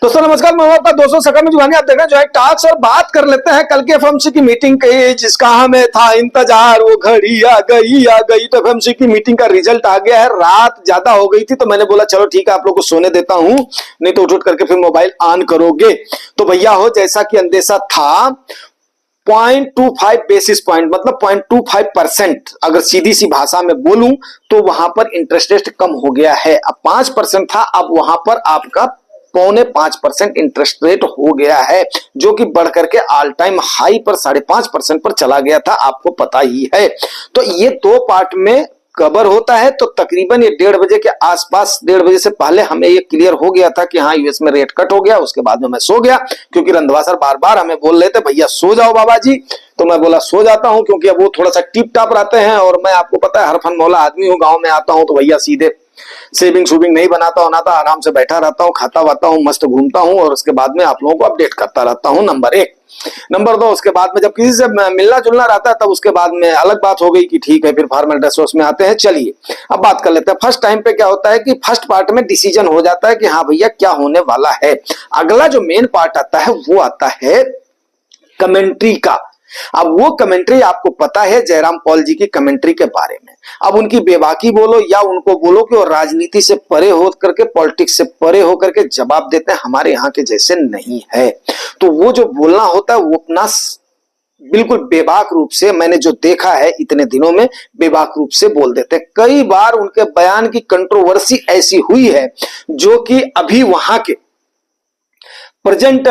दोस्तों नमस्कार, मैं आपका 200 सेकंड में जुगानी आप देख रहे हैं जो है टास्क और बात कर लेते हैं कल के एफएमसी की मीटिंग की जिसका हमें था इंतजार। वो घड़ी आ गई तो एफएमसी की मीटिंग का रिजल्ट आ गया है। रात ज्यादा हो गई थी तो मैंने बोला चलो ठीक है आप लोग को सोने देता हूं, नहीं तो उठ करके फिर मोबाइल ऑन करोगे। तो भैया हो जैसा कि अंदेशा था 0.25 बेसिस पॉइंट मतलब 0.25%, अगर सीधी सी भाषा में बोलूं तो वहां पर इंटरेस्ट रेट कम हो गया है। अब 5% था, अब वहां पर आपका 0.25% इंटरेस्ट रेट हो गया है, जो कि बढ़ करके ऑल टाइम हाई पर 5.5% पर चला गया था, आपको पता ही है। तो ये दो पार्ट में कवर होता है। तो तकरीबन ये 1:30 बजे के आसपास, 1:30 बजे से पहले हमें ये क्लियर हो गया था कि हाँ यूएस में रेट कट हो गया। उसके बाद में मैं सो गया, क्योंकि रंधवा सर बार बार हमें बोल रहे थे भैया सो जाओ बाबा जी। तो मैं बोला सो जाता हूं, क्योंकि अब वो थोड़ा सा टिप टाप रहते हैं और मैं आपको पता है हर फन मौला आदमी हूँ। गाँव में आता हूँ तो भैया सीधे सेविंग शूविंग नहीं बनाता होना था, आराम से बैठा रहता हूँ, खाता वाता हूँ, मस्त घूमता हूँ और उसके बाद में आप लोगों को अपडेट करता रहता हूँ। नंबर 1। नंबर 2, उसके बाद में जब किसी से मिलना जुलना रहता है तब उसके बाद में अलग बात हो गई कि ठीक है फिर फॉर्मल ड्रेस में आते हैं। चलिए अब बात कर लेते हैं। फर्स्ट टाइम पे क्या होता है कि फर्स्ट पार्ट में डिसीजन हो जाता है कि हाँ भैया क्या होने वाला है। अगला जो मेन पार्ट आता है वो आता है कमेंट्री का। अब वो कमेंट्री आपको पता है जयराम पॉल जी की कमेंट्री के बारे में। अब उनकी बेबाकी बोलो या उनको बोलो कि वो राजनीति से परे हो करके, पॉलिटिक्स से परे हो करके जवाब देते हैं, हमारे यहाँ के जैसे नहीं है। तो वो जो बोलना होता है वो अपना बिल्कुल बेबाक रूप से, मैंने जो देखा है इतने दिनों में, बेबाक रूप से बोल देते हैं। कई बार उनके बयान की कंट्रोवर्सी ऐसी हुई है जो कि अभी वहां के प्रेजेंट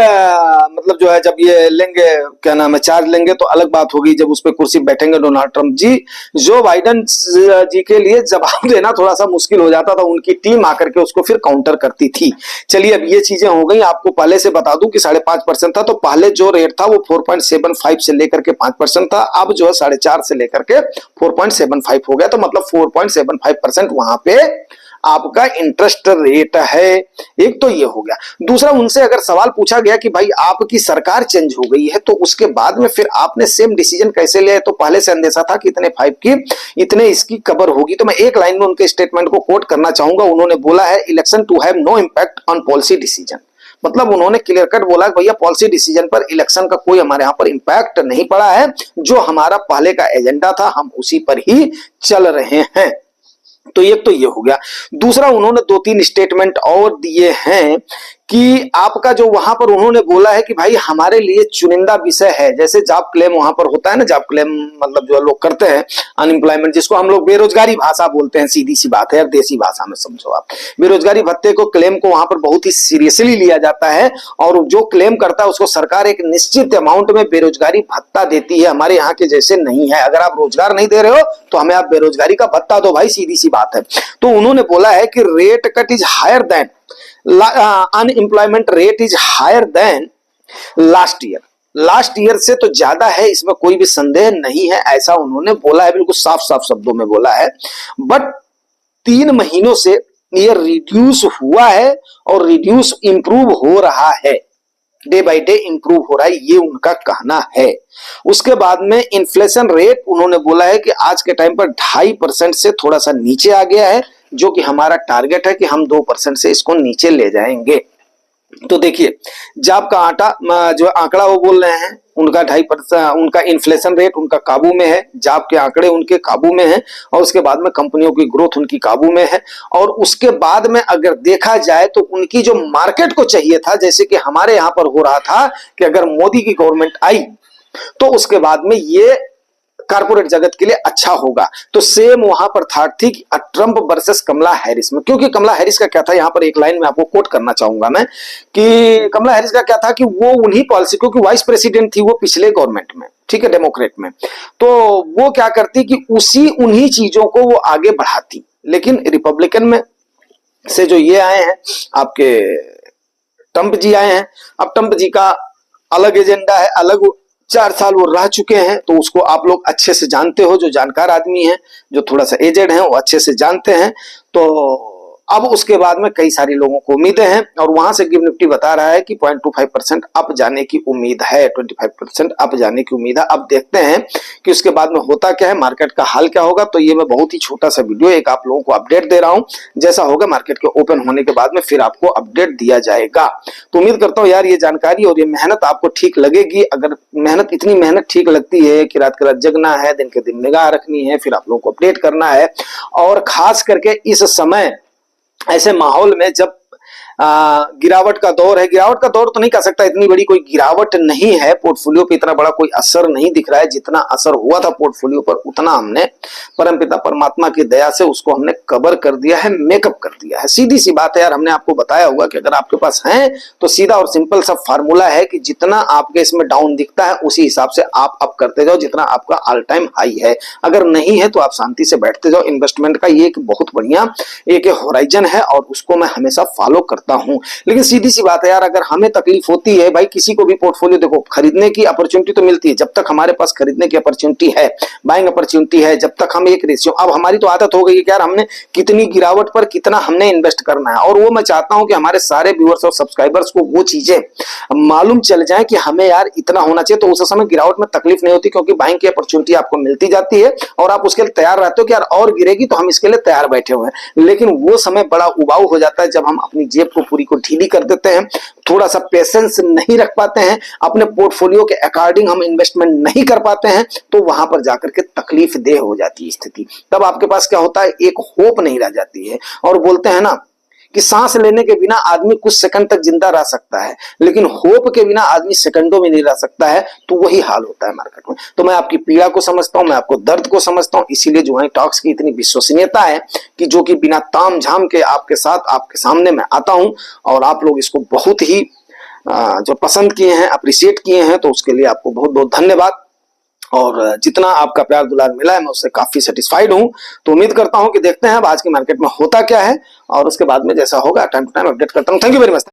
मतलब जो है जब ये लेंगे क्या नाम है चार्ज लेंगे तो अलग बात होगी, जब उस पर कुर्सी बैठेंगे डोनाल्ड ट्रंप जी, जो बाइडेन जी के लिए जवाब देना थोड़ा सा मुश्किल हो जाता था। उनकी टीम आकर के उसको फिर काउंटर करती थी। चलिए अब ये चीजें हो गई। आपको पहले से बता दूं कि 5.5% था, तो पहले जो रेट था वो 4.75 से लेकर के 5% था। अब जो है 4.5 से लेकर के 4.75 हो गया, तो मतलब 4.75% वहां पे आपका इंटरेस्ट रेट है। एक तो ये हो गया। दूसरा, उनसे अगर सवाल पूछा गया कि भाई आपकी सरकार चेंज हो गई है तो उसके बाद में फिर आपने सेम डिसीजन कैसे लिया है, तो पहले से अंदेशा था कि इतने 5 की इतने इसकी कवर होगी। तो मैं एक लाइन में उनके स्टेटमेंट को कोट करना चाहूंगा। उन्होंने बोला है election to have no impact on policy decision. मतलब उन्होंने क्लियर कट बोला भैया पॉलिसी डिसीजन पर इलेक्शन का कोई हमारे यहाँ पर इंपैक्ट नहीं पड़ा है, जो हमारा पहले का एजेंडा था हम उसी पर ही चल रहे हैं। तो एक तो ये हो गया। दूसरा, उन्होंने 2-3 स्टेटमेंट और दिए हैं कि आपका जो वहां पर उन्होंने बोला है कि भाई हमारे लिए चुनिंदा विषय है, जैसे जॉब क्लेम वहां पर होता है ना, जॉब क्लेम मतलब जो लोग करते हैं अनएम्प्लॉयमेंट, जिसको हम लोग बेरोजगारी भाषा बोलते हैं, सीधी सी बात है यार, देसी भाषा में समझो आप। बेरोजगारी भत्ते को क्लेम को वहां पर बहुत ही सीरियसली लिया जाता है और जो क्लेम करता है उसको सरकार एक निश्चित अमाउंट में बेरोजगारी भत्ता देती है। हमारे यहाँ के जैसे नहीं है, अगर आप रोजगार नहीं दे रहे हो तो हमें आप बेरोजगारी का भत्ता दो भाई, सीधी सी बात है। तो उन्होंने बोला है कि rate cut is higher than unemployment rate is higher than last year से तो ज्यादा है, इसमें कोई भी संदेह नहीं है, ऐसा उन्होंने बोला है, बिल्कुल साफ साफ शब्दों में बोला है। बट 3 महीनों से ये रिड्यूस हुआ है और रिड्यूस इंप्रूव हो रहा है, डे बाय डे इंप्रूव हो रहा है, ये उनका कहना है। उसके बाद में इन्फ्लेशन रेट उन्होंने बोला है कि आज के टाइम पर 2.5% से थोड़ा सा नीचे आ गया है, जो कि हमारा टारगेट है कि हम 2% से इसको नीचे ले जाएंगे। तो देखिए जॉब का आटा जो आंकड़ा वो बोल रहे हैं उनका 2.5%, उनका इन्फ्लेशन रेट उनका काबू में है, जॉब के आंकड़े उनके काबू में हैं और उसके बाद में कंपनियों की ग्रोथ उनकी काबू में है। और उसके बाद में अगर देखा जाए तो उनकी जो मार्केट को चाहिए था, जैसे कि हमारे यहां पर हो रहा था कि अगर मोदी की गवर्नमेंट आई तो उसके बाद में ये कारपोरेट जगत के लिए अच्छा होगा, तो सेम वहां पर था थी ट्रंप वर्सेस कमला हैरिस में। क्योंकि कमला हैरिस का क्या था, यहां पर एक लाइन में आपको कोट करना चाहूंगा मैं कि कमला हैरिस का क्या था कि वो उन्हीं पॉलिसी, क्योंकि वाइस प्रेसिडेंट थी वो पिछले गवर्नमेंट में, ठीक है, डेमोक्रेट में, तो वो क्या करती कि उन्हीं चीजों को वो आगे बढ़ाती। लेकिन रिपब्लिकन में से जो ये आए हैं आपके ट्रंप जी आए हैं, अब ट्रंप जी का अलग एजेंडा है, अलग 4 साल वो रह चुके हैं, तो उसको आप लोग अच्छे से जानते हो, जो जानकार आदमी हैं, जो थोड़ा सा एजेड हैं, वो अच्छे से जानते हैं। तो अब उसके बाद में कई सारे लोगों को उम्मीदें हैं और वहां से गिव निफ्टी बता रहा है कि 0.25% अप जाने की उम्मीद है, 25% अप जाने की उम्मीद है। अब देखते हैं कि उसके बाद में होता क्या है, मार्केट का हाल क्या होगा। तो ये मैं बहुत ही छोटा सा वीडियो एक आप लोगों को अपडेट दे रहा हूं, जैसा होगा मार्केट के ओपन होने के बाद में फिर आपको अपडेट दिया जाएगा। तो उम्मीद करता हूं यार ये जानकारी और ये मेहनत आपको ठीक लगेगी। अगर इतनी मेहनत ठीक लगती है कि रात के रात जगना है, दिन के दिन निगाह रखनी है, फिर आप लोगों को अपडेट करना है, और खास करके इस समय ऐसे माहौल में जब गिरावट का दौर है, गिरावट का दौर तो नहीं कह सकता, इतनी बड़ी कोई गिरावट नहीं है, पोर्टफोलियो पे इतना बड़ा कोई असर नहीं दिख रहा है। जितना असर हुआ था पोर्टफोलियो पर उतना हमने परमपिता परमात्मा की दया से उसको हमने कवर कर दिया है, मेकअप कर दिया है। सीधी सी बात है यार, हमने आपको बताया होगा कि अगर आपके पास है तो सीधा और सिंपल सा फार्मूला है कि जितना आपके इसमें डाउन दिखता है उसी हिसाब से आप अप करते जाओ, जितना आपका ऑल टाइम हाई है। अगर नहीं है तो आप शांति से बैठते जाओ। इन्वेस्टमेंट का ये एक बहुत बढ़िया एक होराइजन है और उसको मैं हमेशा फॉलो करता हूं। लेकिन सीधी सी बात है यार, अगर हमें तकलीफ होती है भाई, किसी को भी पोर्टफोलियो देखो खरीदने की अपॉर्चुनिटी तो मिलती है, जब तक हमारे पास खरीदने की अपॉर्चुनिटी है, बाइंग अपॉर्चुनिटी है, जब तक हम एक रेशियो, अब हमारी तो आदत हो गई है कि यार हमने कितनी गिरावट पर कितना हमने इन्वेस्ट करना है। और वो मैं चाहता हूं कि हमारे सारे व्यूअर्स और सब्सक्राइबर्स को वो चीजें मालूम चल जाए कि हमें यार इतना होना चाहिए, तो उस समय गिरावट में तकलीफ नहीं होती, क्योंकि बाइंग की अपॉर्चुनिटी आपको मिलती जाती है और आप उसके लिए तैयार रहते हो कि यार और गिरेगी तो हम इसके लिए तैयार बैठे हुए हैं। लेकिन वो समय बड़ा उबाऊ हो जाता है जब हम अपनी जेब को पूरी को ढीली कर देते हैं, थोड़ा सा पेशेंस नहीं रख पाते हैं, अपने पोर्टफोलियो के अकॉर्डिंग हम इन्वेस्टमेंट नहीं कर पाते हैं, तो वहां पर जाकर के तकलीफ देह हो जाती है स्थिति। तब आपके पास क्या होता है, एक होप नहीं रह जाती है। और बोलते हैं ना कि सांस लेने के बिना आदमी कुछ सेकंड तक जिंदा रह सकता है, लेकिन होप के बिना आदमी सेकंडों में नहीं रह सकता है। तो वही हाल होता है मार्केट में। तो मैं आपकी पीड़ा को समझता हूं, मैं आपको दर्द को समझता हूं, इसीलिए जुहानी टॉक्स की इतनी विश्वसनीयता है कि जो कि बिना ताम झाम के आपके साथ आपके सामने मैं आता हूं, और आप लोग इसको बहुत ही जो पसंद किए हैं, अप्रिशिएट किए हैं, तो उसके लिए आपको बहुत बहुत धन्यवाद। और जितना आपका प्यार दुलार मिला है मैं उससे काफी सेटिस्फाइड हूं। तो उम्मीद करता हूं कि देखते हैं अब आज के मार्केट में होता क्या है, और उसके बाद में जैसा होगा टाइम टू टाइम अपडेट करता हूं। Thank you very much.